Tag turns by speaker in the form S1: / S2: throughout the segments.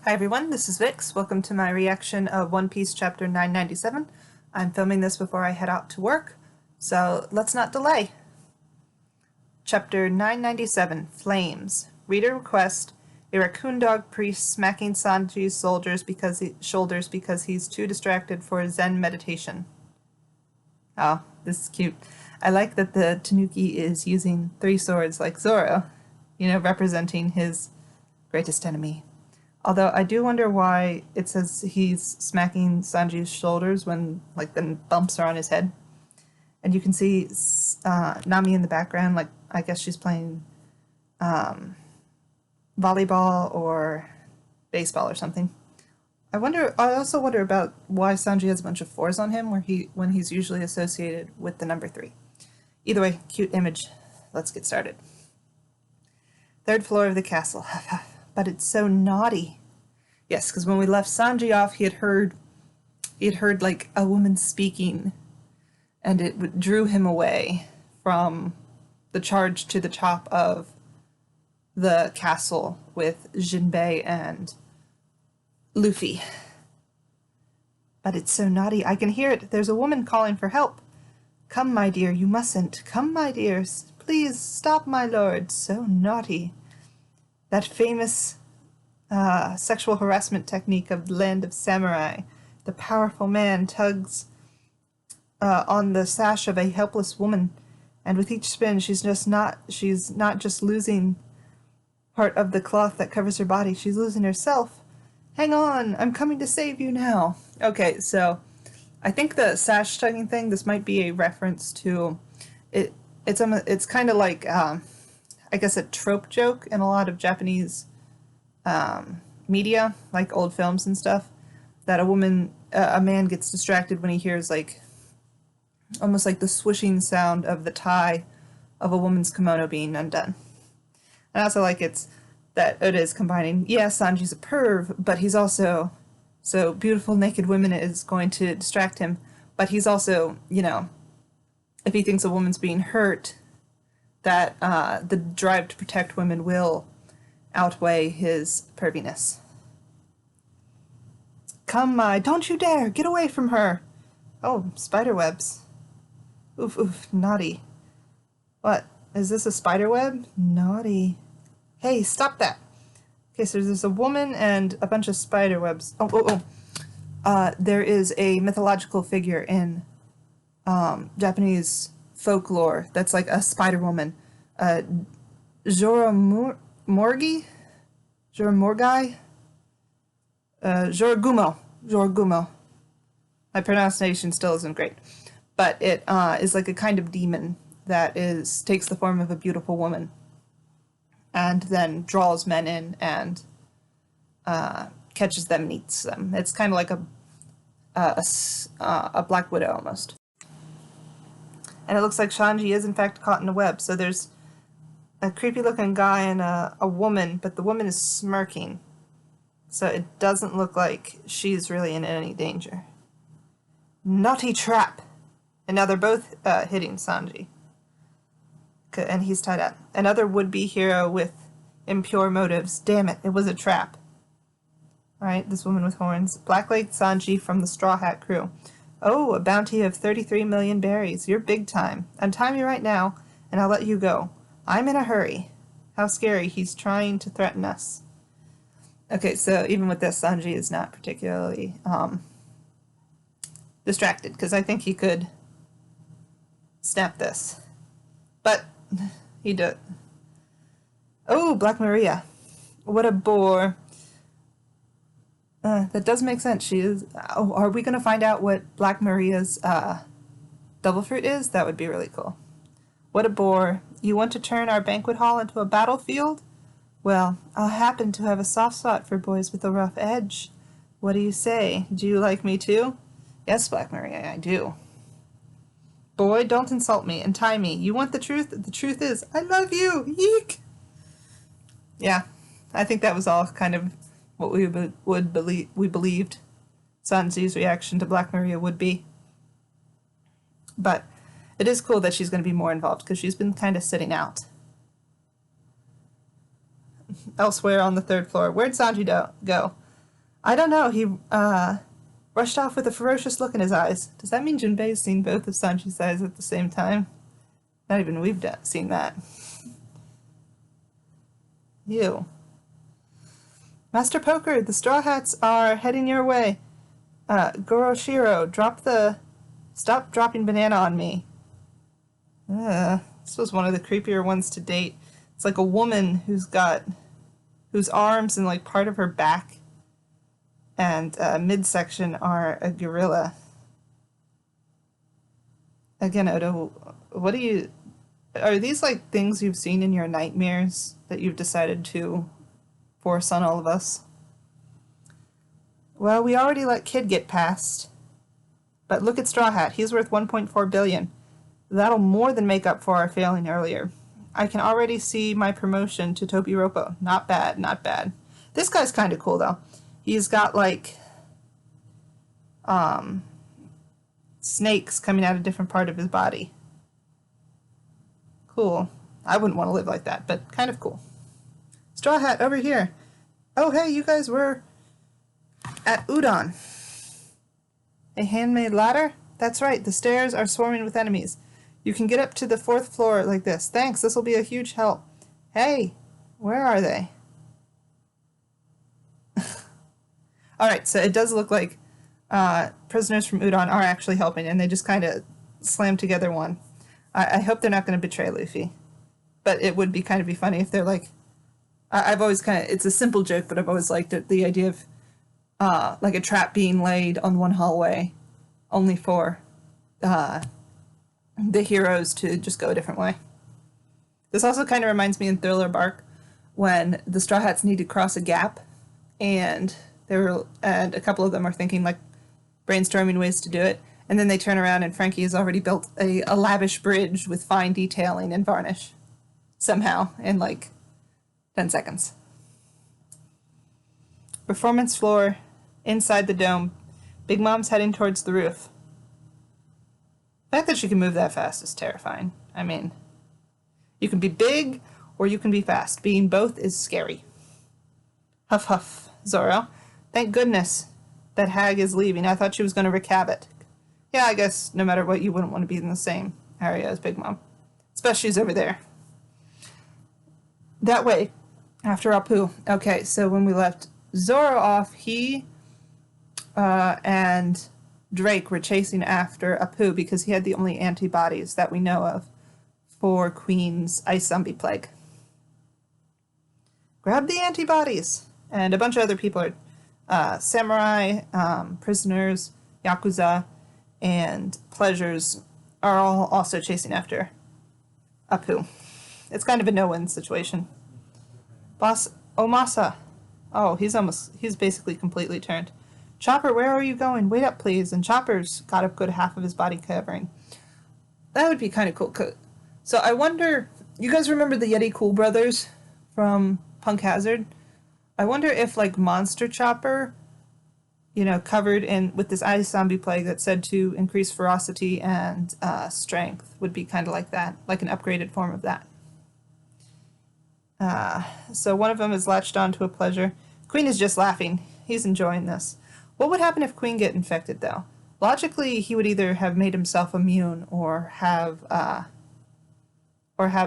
S1: Hi everyone, this is Vix. Welcome to my reaction of One Piece chapter 997. I'm filming this before I head out to work, so let's not delay. Chapter 997, Flames. Reader request, a raccoon dog priest smacking Sanji's shoulders because he's too distracted for Zen meditation. Oh, this is cute. I like that the Tanuki is using three swords like Zoro, representing his greatest enemy. Although I do wonder why it says he's smacking Sanji's shoulders when, the bumps are on his head. And you can see Nami in the background, I guess she's playing volleyball or baseball or something. I also wonder about why Sanji has a bunch of 4s on him when he's usually associated with the number 3. Either way, cute image. Let's get started. 3rd floor of the castle. But it's so naughty. Yes, because when we left Sanji off, he had heard like a woman speaking, and it drew him away from the charge to the top of the castle with Jinbei and Luffy. But it's so naughty. I can hear it. There's a woman calling for help. Come, my dear, you mustn't. Come, my dears. Please stop, my lord. So naughty. That famous sexual harassment technique of the land of samurai. The powerful man tugs on the sash of a helpless woman, and with each spin she's not just losing part of the cloth that covers her body, she's losing herself. Hang on, I'm coming to save you now. Okay, so I think the sash tugging thing, this might be a reference to it. It's kind of like I guess a trope joke in a lot of Japanese media, like old films and stuff, that a man gets distracted when he hears almost like the swishing sound of the tie of a woman's kimono being undone. And I also like that Oda is combining, Sanji's a perv, but he's also, so beautiful naked women is going to distract him, but he's also, if he thinks a woman's being hurt, that the drive to protect women will outweigh his perviness. Come, don't you dare! Get away from her! Oh, spider webs. Oof, oof, naughty. What? Is this a spider web? Naughty. Hey, stop that! Okay, so there's a woman and a bunch of spider webs. There is a mythological figure in Japanese folklore that's like a spider woman. Joramogi? Joragumo. My pronunciation still isn't great. But it is like a kind of demon that takes the form of a beautiful woman and then draws men in and catches them and eats them. It's kind of like a Black Widow almost. And it looks like Sanji is in fact caught in a web. So there's a creepy looking guy and a woman, but the woman is smirking. So it doesn't look like she's really in any danger. Naughty trap! And now they're both hitting Sanji. And he's tied up. Another would-be hero with impure motives. Damn it, it was a trap. Alright, this woman with horns. Black-legged Sanji from the Straw Hat crew. Oh, a bounty of 33 million berries. You're big time. Untie me right now, and I'll let you go. I'm in a hurry. How scary. He's trying to threaten us. Okay, so even with this, Sanji is not particularly distracted, because I think he could snap this. But he did. Oh, Black Maria. What a bore. That does make sense. She is. Oh, are we going to find out what Black Maria's double fruit is? That would be really cool. What a bore. You want to turn our banquet hall into a battlefield? Well, I happen to have a soft spot for boys with a rough edge. What do you say? Do you like me too? Yes, Black Maria, I do. Boy, don't insult me. Untie me. You want the truth? The truth is, I love you. Yeek! Yeah, I think that was all kind of what we believed Sanji's reaction to Black Maria would be. But it is cool that she's going to be more involved, because she's been kind of sitting out. Elsewhere on the 3rd floor. Where'd Sanji go? I don't know. He rushed off with a ferocious look in his eyes. Does that mean Jinbei's seen both of Sanji's eyes at the same time? Not even we've seen that. You. Master Poker, the Straw Hats are heading your way. Goroshiro, stop dropping banana on me. This was one of the creepier ones to date. It's like a woman whose arms and like part of her back and midsection are a gorilla. Again, Oda, are these like things you've seen in your nightmares that you've decided to force on all of us? Well, we already let Kid get past. But look at Straw Hat. He's worth 1.4 billion. That'll more than make up for our failing earlier. I can already see my promotion to Tobiropo. Not bad, not bad. This guy's kind of cool, though. He's got, like, snakes coming out of a different part of his body. Cool. I wouldn't want to live like that, but kind of cool. Straw Hat, over here. Oh, hey, you guys were at Udon. A handmade ladder? That's right, the stairs are swarming with enemies. You can get up to the 4th floor like this. Thanks, this will be a huge help. Hey, where are they? Alright, so it does look like prisoners from Udon are actually helping, and they just kind of slam together one. I hope they're not going to betray Luffy. But it would be kind of be funny if they're like... I've always kind of... It's a simple joke, but I've always liked it. The idea of like a trap being laid on one hallway only for the heroes to just go a different way. This also kind of reminds me in Thriller Bark when the Straw Hats need to cross a gap and a couple of them are thinking like brainstorming ways to do it, and then they turn around and Frankie has already built a lavish bridge with fine detailing and varnish somehow in like 10 seconds. Performance floor inside the dome. Big Mom's heading towards the roof. The fact that she can move that fast is terrifying. I mean, you can be big or you can be fast. Being both is scary. Huff huff, Zoro. Thank goodness that hag is leaving. I thought she was going to wreak havoc. Yeah, I guess no matter what, you wouldn't want to be in the same area as Big Mom. Especially she's over there. That way, after Apu. Okay, so when we left Zoro off, he and Drake were chasing after Apu because he had the only antibodies that we know of for Queen's ice zombie plague. Grab the antibodies! And a bunch of other people are samurai, prisoners, yakuza, and pleasures are all also chasing after Apu. It's kind of a no-win situation. Boss Omasa. Oh, he's basically completely turned. Chopper, where are you going? Wait up, please. And Chopper's got a good half of his body covering. That would be kind of cool. So I wonder, you guys remember the Yeti Cool Brothers from Punk Hazard? I wonder if, like, Monster Chopper, you know, covered in with this ice zombie plague that's said to increase ferocity and strength would be kind of like that, like an upgraded form of that. So one of them is latched on to a pleasure. Queen is just laughing. He's enjoying this. What would happen if Queen get infected, though? Logically, he would either have made himself immune or have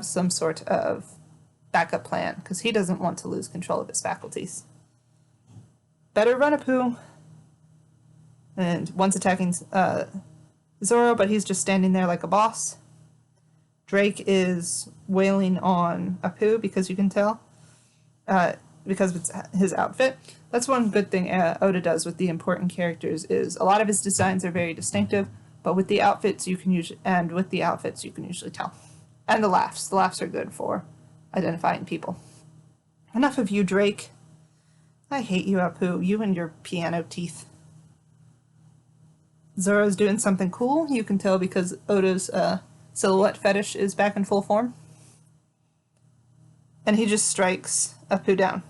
S1: some sort of backup plan, because he doesn't want to lose control of his faculties. Better run, Apu. And one's attacking Zoro, but he's just standing there like a boss. Drake is wailing on Apu, because you can tell, because of his outfit. That's one good thing Oda does with the important characters, is a lot of his designs are very distinctive, but with the outfits you can usually tell. And the laughs. The laughs are good for identifying people. Enough of you, Drake. I hate you, Apu. You and your piano teeth. Zoro's doing something cool. You can tell because Oda's silhouette fetish is back in full form. And he just strikes Apu down.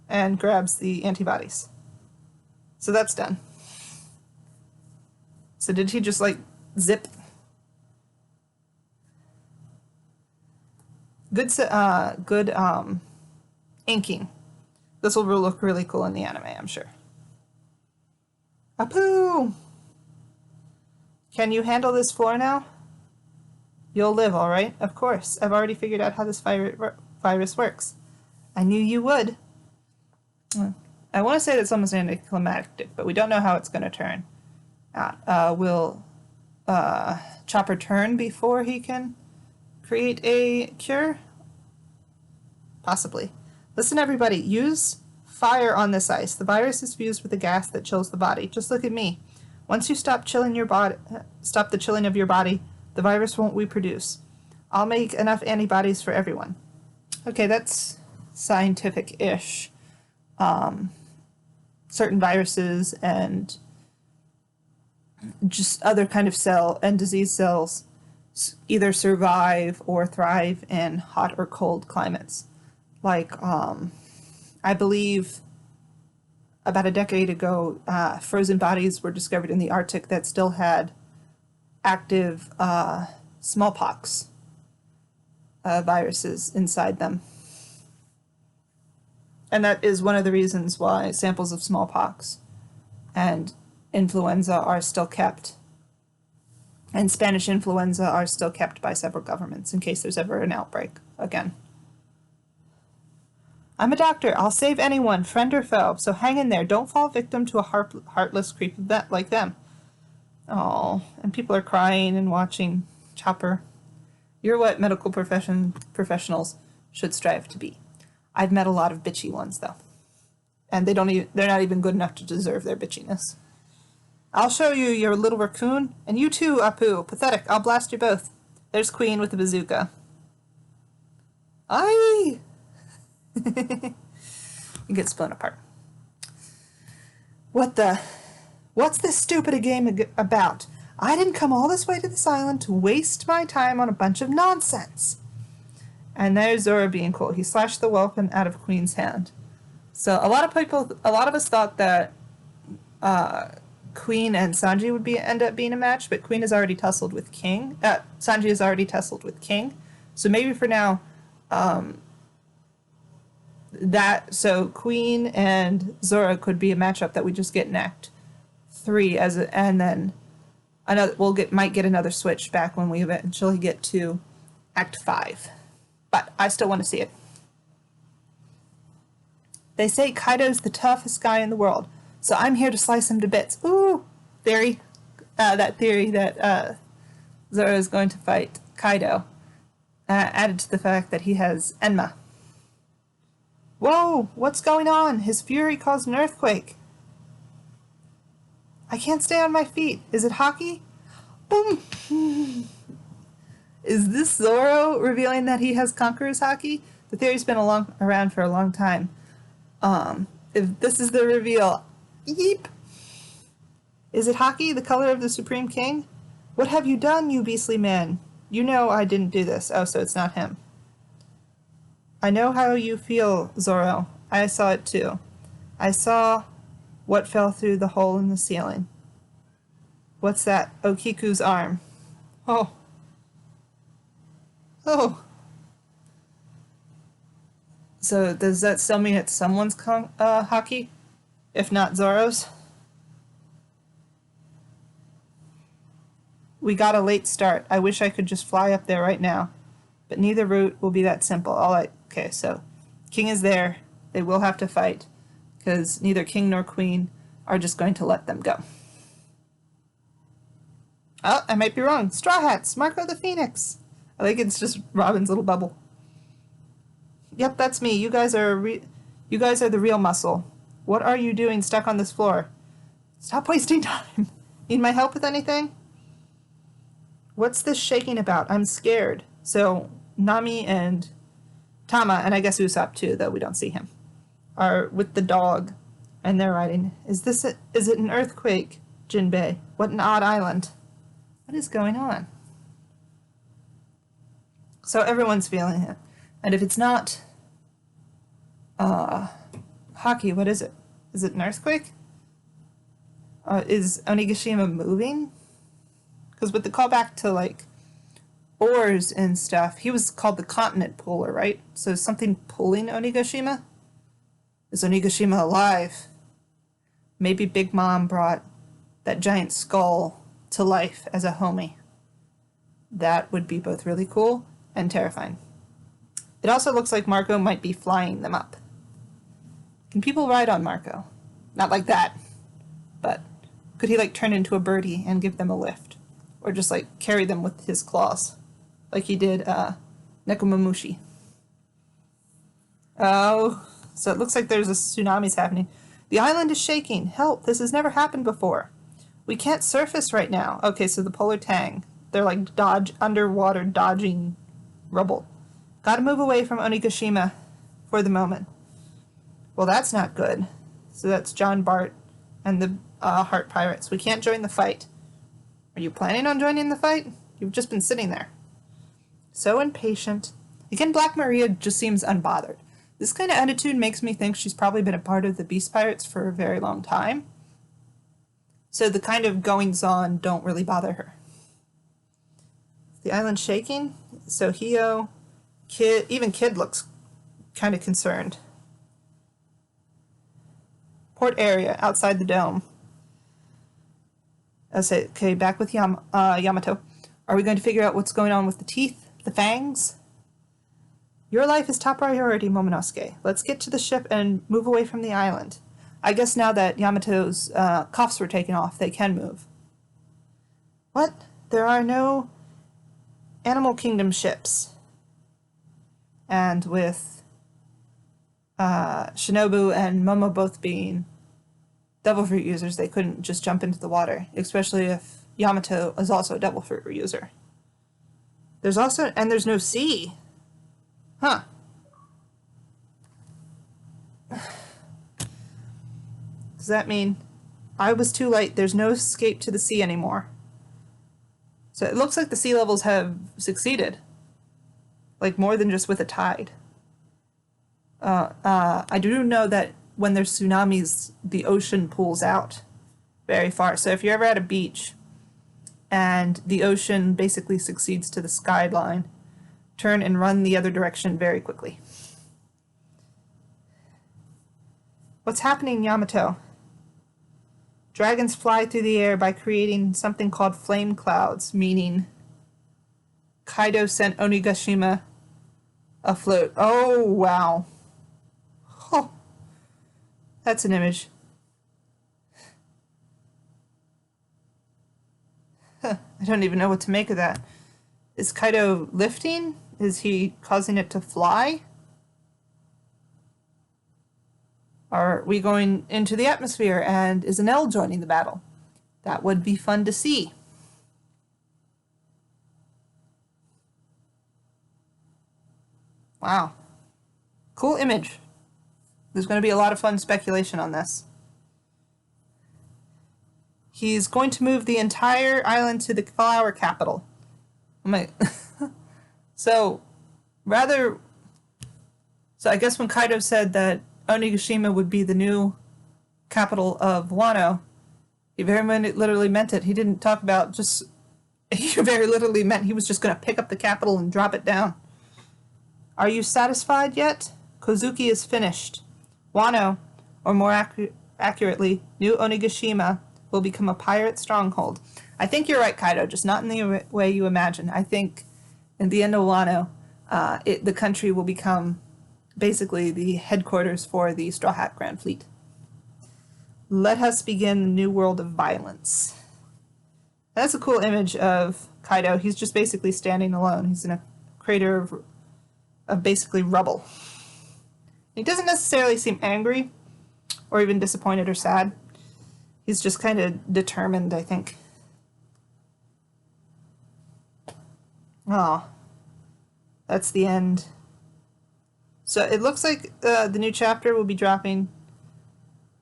S1: And grabs the antibodies. So that's done. So did he just, like, zip? Good inking This will look really cool in the anime, I'm sure. Apu! Can you handle this floor now? You'll live, all right? Of course. I've already figured out how this virus works. I knew you would. I want to say that's almost anticlimactic, but we don't know how it's going to turn out. Will Chopper turn before he can create a cure? Possibly. Listen, everybody. Use fire on this ice. The virus is fused with a gas that chills the body. Just look at me. Once you stop the chilling of your body, the virus won't reproduce. I'll make enough antibodies for everyone. Okay, that's scientific-ish. Certain viruses and just other kind of cell and disease cells either survive or thrive in hot or cold climates. Like, I believe about a decade ago, frozen bodies were discovered in the Arctic that still had active smallpox viruses inside them. And that is one of the reasons why samples of smallpox and influenza are still kept. And Spanish influenza are still kept by several governments in case there's ever an outbreak again. I'm a doctor. I'll save anyone, friend or foe, so hang in there. Don't fall victim to a heartless creep like them. Oh, and people are crying and watching Chopper. You're what medical professionals should strive to be. I've met a lot of bitchy ones, though. And they're not even good enough to deserve their bitchiness. I'll show you, your little raccoon. And you too, Apu. Pathetic. I'll blast you both. There's Queen with the bazooka. Aye! You get split apart. What's this stupid game about? I didn't come all this way to this island to waste my time on a bunch of nonsense. And there's Zoro being cool. He slashed the weapon out of Queen's hand. So a lot of us thought that Queen and Sanji would end up being a match, but Queen has already tussled with King. Sanji has already tussled with King. So maybe for now, so Queen and Zoro could be a matchup that we just get in Act 3 and then might get another switch back when we eventually get to Act 5. But I still want to see it. They say Kaido's the toughest guy in the world, so I'm here to slice him to bits. Ooh, theory. That theory that Zoro is going to fight Kaido, added to the fact that he has Enma. Whoa, what's going on? His fury caused an earthquake. I can't stay on my feet. Is it hockey? Boom! Is this Zoro revealing that he has Conqueror's Haki? The theory's been around for a long time. If this is the reveal, yeep! Is it Haki, the color of the Supreme King? What have you done, you beastly man? You know I didn't do this. Oh, so it's not him. I know how you feel, Zoro. I saw it too. I saw what fell through the hole in the ceiling. What's that? Okiku's arm. Oh. Oh. So does that still mean it's someone's Haki? If not Zoro's? We got a late start. I wish I could just fly up there right now. But neither route will be that simple. Okay, so King is there. They will have to fight, because neither King nor Queen are just going to let them go. Oh, I might be wrong. Straw Hats, Marco the Phoenix. I think it's just Robin's little bubble. Yep, that's me. You guys are the real muscle. What are you doing stuck on this floor? Stop wasting time. Need my help with anything? What's this shaking about? I'm scared. So Nami and Tama, and I guess Usopp too, though we don't see him, are with the dog, and they're writing, is it an earthquake, Jinbei? What an odd island. What is going on? So everyone's feeling it. And if it's not Haki, what is it? Is it an earthquake? Is Onigashima moving? Because with the callback to, like, oars and stuff, he was called the continent puller, right? So something pulling Onigashima? Is Onigashima alive? Maybe Big Mom brought that giant skull to life as a homie. That would be both really cool and terrifying. It also looks like Marco might be flying them up. Can people ride on Marco? Not like that. But could he like turn into a birdie and give them a lift? Or just like carry them with his claws? Like he did Nekomamushi. Oh, so it looks like there's a tsunami's happening. The island is shaking. Help, this has never happened before. We can't surface right now. Okay, so the polar tang. They're like underwater dodging rubble. Gotta move away from Onigashima for the moment. Well, that's not good. So that's John Bart and the Heart Pirates. We can't join the fight. Are you planning on joining the fight? You've just been sitting there. So impatient. Again, Black Maria just seems unbothered. This kind of attitude makes me think she's probably been a part of the Beast Pirates for a very long time. So the kind of goings-on don't really bother her. The island shaking. So Hio, Kid, even Kid looks kind of concerned. Port area outside the dome. I say, okay, back with Yamato. Are we going to figure out what's going on with the teeth, the fangs? Your life is top priority, Momonosuke. Let's get to the ship and move away from the island. I guess now that Yamato's cuffs were taken off, they can move. What? There are no Animal Kingdom ships. And with Shinobu and Momo both being Devil Fruit users, they couldn't just jump into the water, especially if Yamato is also a Devil Fruit user. There's no sea. Huh. Does that mean I was too late? There's no escape to the sea anymore. So it looks like the sea levels have succeeded. Like more than just with a tide. I do know that when there's tsunamis, the ocean pulls out very far. So if you're ever at a beach and the ocean basically succeeds to the skyline, turn and run the other direction very quickly. What's happening, Yamato? Dragons fly through the air by creating something called flame clouds, meaning Kaido sent Onigashima afloat. Oh, wow. Oh, that's an image. Huh, I don't even know what to make of that. Is Kaido lifting? Is he causing it to fly? Are we going into the atmosphere and is an L joining the battle? That would be fun to see. Wow. Cool image. There's going to be a lot of fun speculation on this. He's going to move the entire island to the flower capital. So I guess when Kaido said that Onigashima would be the new capital of Wano, he very literally meant it. He didn't talk about he very literally meant he was just going to pick up the capital and drop it down. Are you satisfied yet? Kozuki is finished. Wano, or more accurately, New Onigashima, will become a pirate stronghold. I think you're right, Kaido, just not in the way you imagine. I think in the end of Wano, the country will become basically the headquarters for the Straw Hat Grand Fleet. Let us begin the new world of violence. That's a cool image of Kaido. He's just basically standing alone. He's in a crater of basically rubble. He doesn't necessarily seem angry or even disappointed or sad. He's just kind of determined, I think. Oh, that's the end. So it looks like the new chapter will be dropping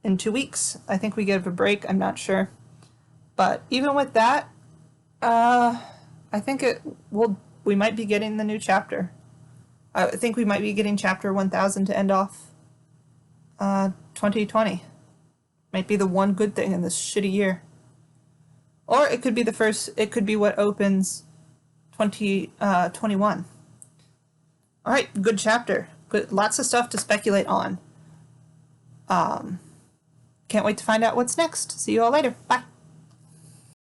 S1: in 2 weeks. I think we get a break. I'm not sure. But even with that, I think we might be getting the new chapter. I think we might be getting chapter 1000 to end off 2020. Might be the one good thing in this shitty year. Or it could be it could be what opens 2021. All right, good chapter. Good, lots of stuff to speculate on. Can't wait to find out what's next. See you all later. Bye.